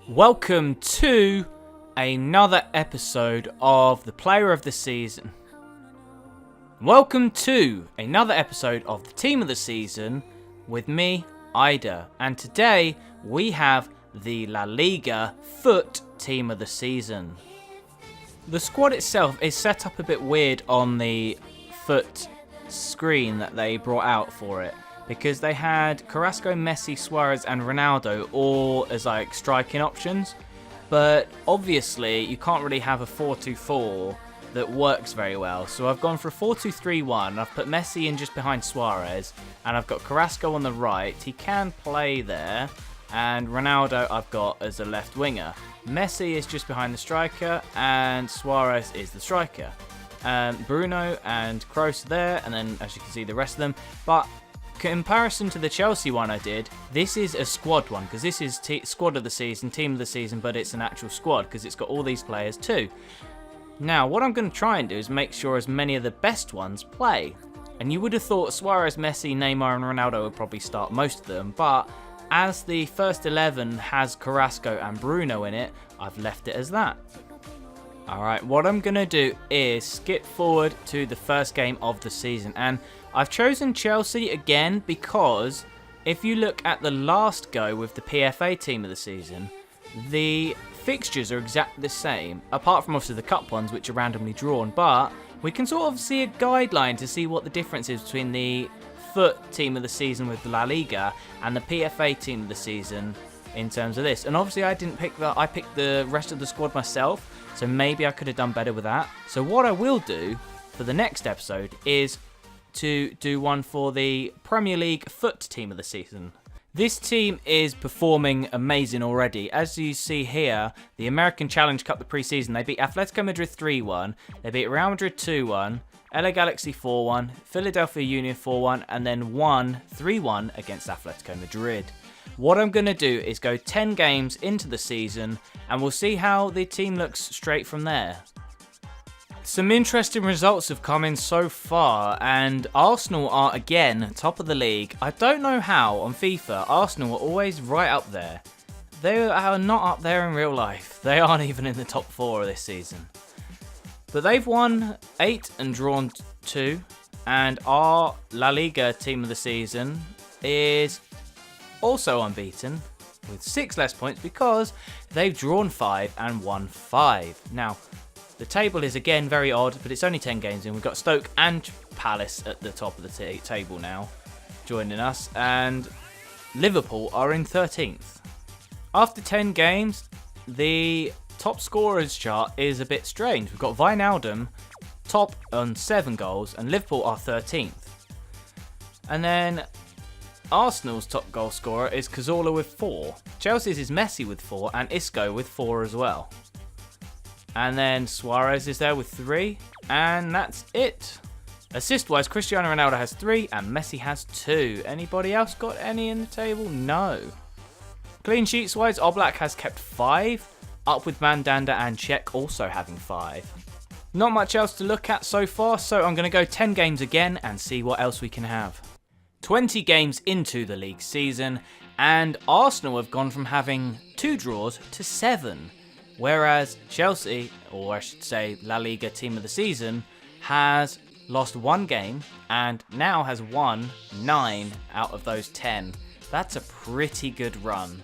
Welcome to another episode of the Player of the Season. Welcome to another episode of the Team of the Season with me, Ida. And today we have the La Liga FUT Team of the Season. The squad itself is set up a bit weird on the FUT screen that they brought out for it, because they had Carrasco, Messi, Suarez and Ronaldo all as like striking options. But obviously you can't really have a 4-2-4 that works very well. So I've gone for a 4-2-3-1. I've put Messi in just behind Suarez, and I've got Carrasco on the right. He can play there. And Ronaldo I've got as a left winger. Messi is just behind the striker, and Suarez is the striker. Bruno and Kroos there, and then as you can see the rest of them. But comparison to the Chelsea one I did, this is a squad one, because this is squad of the season, team of the season, but it's an actual squad because it's got all these players too. Now what I'm going to try and do is make sure as many of the best ones play. And you would have thought Suarez, Messi, Neymar and Ronaldo would probably start most of them, but as the first 11 has Carrasco and Bruno in it, I've left it as that. Alright, what I'm going to do is skip forward to the first game of the season, and I've chosen Chelsea again because if you look at the last go with the PFA team of the season, the fixtures are exactly the same, apart from obviously the cup ones which are randomly drawn, but we can sort of see a guideline to see what the difference is between the FUT team of the season with La Liga and the PFA team of the season in terms of this. And obviously I didn't pick that, I picked the rest of the squad myself, so maybe I could have done better with that. So what I will do for the next episode is to do one for the Premier League FUT team of the season. This team is performing amazing already. As you see here, the American Challenge Cup, the pre-season, they beat Atletico Madrid 3-1, they beat Real Madrid 2-1, LA Galaxy 4-1, Philadelphia Union 4-1, and then won 3-1 against Atletico Madrid. What I'm going to do is go 10 games into the season, and we'll see how the team looks straight from there. Some interesting results have come in so far, and Arsenal are again top of the league. I don't know how on FIFA Arsenal are always right up there. They are not up there in real life. They aren't even in the top 4 of this season. But they've won 8 and drawn 2, and our La Liga team of the season is also unbeaten with 6 less points because they've drawn 5 and won 5. Now, the table is again very odd, but it's only 10 games in. We've got Stoke and Palace at the top of the table now joining us, and Liverpool are in 13th. After 10 games, the top scorers chart is a bit strange. We've got Wijnaldum top on 7 goals, and Liverpool are 13th. And then Arsenal's top goal scorer is Cazorla with 4. Chelsea's is Messi with 4, and Isco with 4 as well. And then Suarez is there with 3, and that's it. Assist-wise, Cristiano Ronaldo has 3, and Messi has 2. Anybody else got any in the table? No. Clean sheets-wise, Oblak has kept 5, up with Mandanda and Cech also having 5. Not much else to look at so far, so I'm going to go 10 games again and see what else we can have. 20 games into the league season, and Arsenal have gone from having 2 draws to 7. Whereas Chelsea, or I should say La Liga team of the season, has lost 1 game and now has won 9 out of those 10. That's a pretty good run.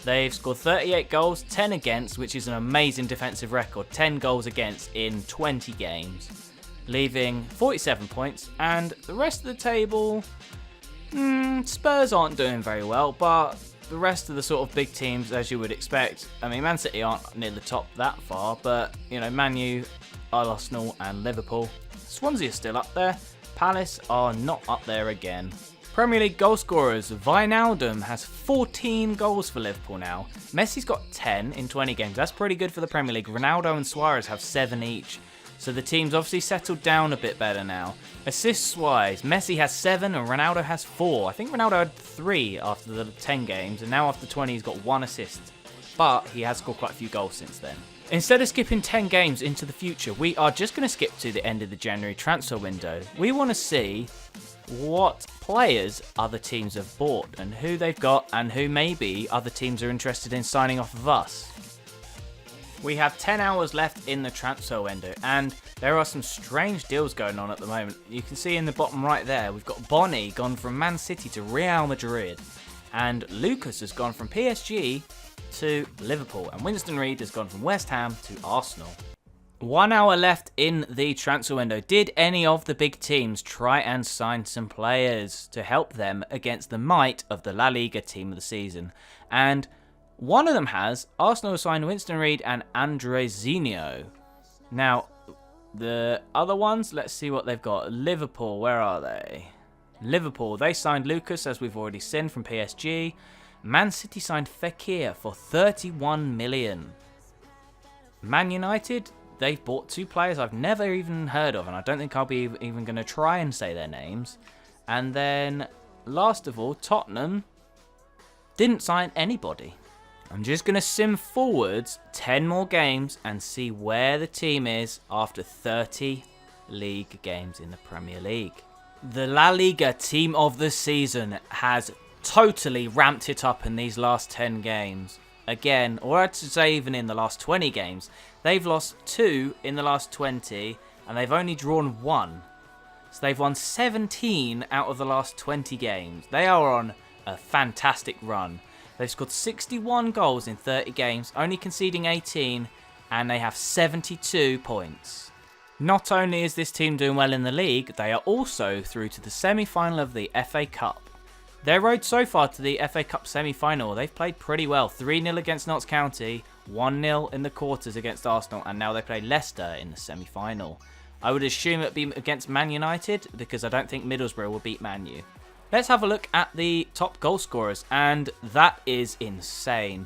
They've scored 38 goals, 10 against, which is an amazing defensive record. 10 goals against in 20 games, leaving 47 points. And the rest of the table, Spurs aren't doing very well, but the rest of the sort of big teams, as you would expect, I mean, Man City aren't near the top that far, but, you know, Man U, Arsenal and Liverpool. Swansea are still up there. Palace are not up there again. Premier League goal scorers, Wijnaldum has 14 goals for Liverpool now. Messi's got 10 in 20 games. That's pretty good for the Premier League. Ronaldo and Suarez have 7 each. So the team's obviously settled down a bit better now. Assists-wise, Messi has 7 and Ronaldo has 4. I think Ronaldo had 3 after the 10 games, and now after 20 he's got 1 assist. But he has scored quite a few goals since then. Instead of skipping 10 games into the future, we are just going to skip to the end of the January transfer window. We want to see what players other teams have bought and who they've got and who maybe other teams are interested in signing off of us. We have 10 hours left in the transfer window and there are some strange deals going on at the moment. You can see in the bottom right there, we've got Bonnie gone from Man City to Real Madrid and Lucas has gone from PSG to Liverpool and Winston Reid has gone from West Ham to Arsenal. 1 hour left in the transfer window. Did any of the big teams try and sign some players to help them against the might of the La Liga team of the season? And one of them has. Arsenal signed Winston Reid and Andrezinho. Now, the other ones, let's see what they've got. Liverpool, where are they? Liverpool, they signed Lucas, as we've already seen, from PSG. Man City signed Fekir for 31 million. Man United, they've bought 2 players I've never even heard of, and I don't think I'll be even going to try and say their names. And then, last of all, Tottenham didn't sign anybody. I'm just going to sim forwards 10 more games and see where the team is after 30 league games in the Premier League. The La Liga team of the season has totally ramped it up in these last 10 games. Again, or I'd say even in the last 20 games. They've lost 2 in the last 20 and they've only drawn 1. So they've won 17 out of the last 20 games. They are on a fantastic run. They've scored 61 goals in 30 games, only conceding 18, and they have 72 points. Not only is this team doing well in the league, they are also through to the semi-final of the FA Cup. Their road so far to the FA Cup semi-final, they've played pretty well. 3-0 against Notts County, 1-0 in the quarters against Arsenal, and now they play Leicester in the semi-final. I would assume it would be against Man United, because I don't think Middlesbrough will beat Man U. Let's have a look at the top goal scorers, and that is insane.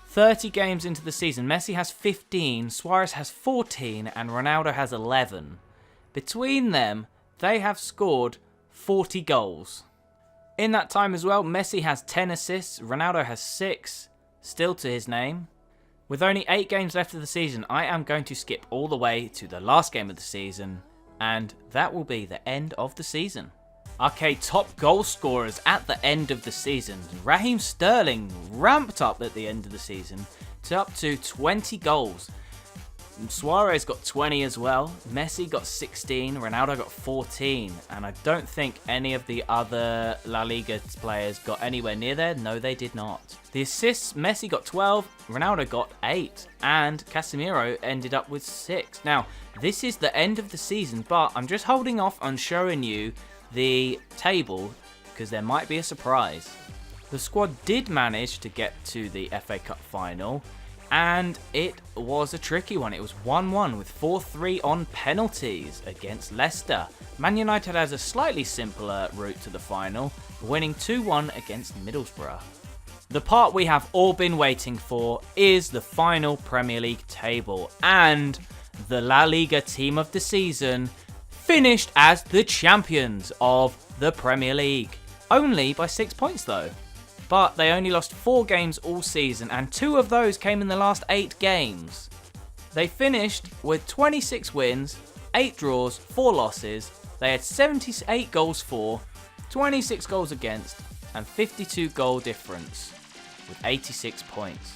30 games into the season, Messi has 15, Suarez has 14, and Ronaldo has 11. Between them, they have scored 40 goals. In that time as well, Messi has 10 assists, Ronaldo has 6, still to his name. With only 8 games left of the season, I am going to skip all the way to the last game of the season, and that will be the end of the season. Okay, top goal scorers at the end of the season. Raheem Sterling ramped up at the end of the season to up to 20 goals. Suarez got 20 as well. Messi got 16. Ronaldo got 14. And I don't think any of the other La Liga players got anywhere near there. No, they did not. The assists, Messi got 12. Ronaldo got 8. And Casemiro ended up with 6. Now, this is the end of the season, but I'm just holding off on showing you the table because there might be a surprise. The squad did manage to get to the FA Cup final and it was a tricky one. It was 1-1 with 4-3 on penalties against Leicester. Man United has a slightly simpler route to the final, winning 2-1 against Middlesbrough. The part we have all been waiting for is the final Premier League table, and the La Liga team of the season finished as the champions of the Premier League. Only by 6 points though. But they only lost 4 games all season and 2 of those came in the last 8 games. They finished with 26 wins, 8 draws, 4 losses. They had 78 goals for, 26 goals against and 52 goal difference with 86 points.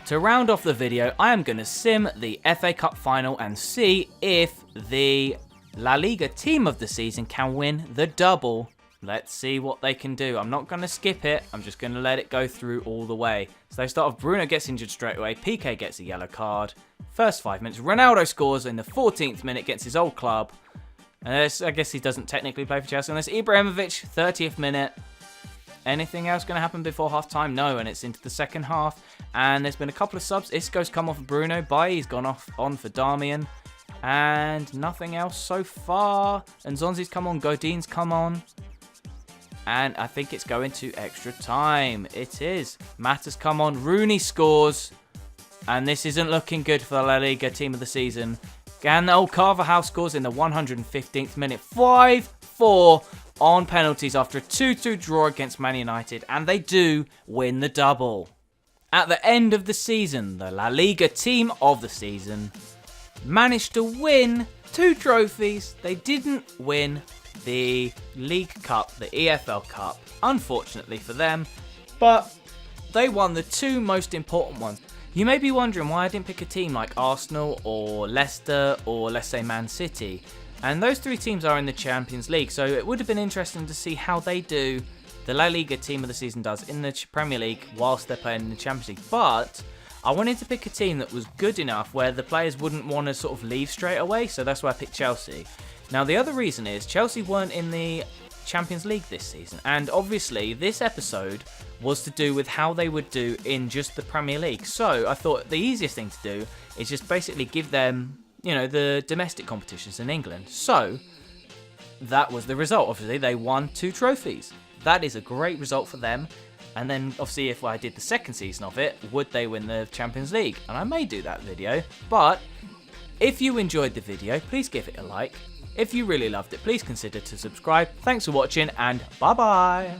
To round off the video, I am going to sim the FA Cup final and see if the La Liga team of the season can win the double. Let's see what they can do. I'm not going to skip it. I'm just going to let it go through all the way. So they start off, Bruno gets injured straight away. Piqué gets a yellow card. First 5 minutes. Ronaldo scores in the 14th minute, gets his old club. I guess he doesn't technically play for Chelsea. And there's Ibrahimovic, 30th minute. Anything else going to happen before half-time? No, and it's into the second half. And there's been a couple of subs. Isco's come off of Bruno. Bailly's gone on for Darmian. And nothing else so far. And Zonzi's come on. Godin's come on. And I think it's going to extra time. It is. Matt has come on. Rooney scores. And this isn't looking good for the La Liga team of the season. And Carvajal scores in the 115th minute. 5-4 on penalties after a 2-2 draw against Man United. And they do win the double. At the end of the season, the La Liga team of the season managed to win 2 trophies. They didn't win the League Cup, the EFL Cup, unfortunately for them, but they won the 2 most important ones. You may be wondering why I didn't pick a team like Arsenal or Leicester or, let's say, Man City. And those 3 teams are in the Champions League, so it would have been interesting to see how they do, the La Liga team of the season does, in the Premier League whilst they're playing in the Champions League. But I wanted to pick a team that was good enough where the players wouldn't want to sort of leave straight away, so that's why I picked Chelsea. Now, the other reason is Chelsea weren't in the Champions League this season, and obviously this episode was to do with how they would do in just the Premier League. So I thought the easiest thing to do is just basically give them, you know, the domestic competitions in England. So that was the result. Obviously, they won 2 trophies. That is a great result for them. And then, obviously, if I did the second season of it, would they win the Champions League? And I may do that video. But if you enjoyed the video, please give it a like. If you really loved it, please consider to subscribe. Thanks for watching, and bye-bye.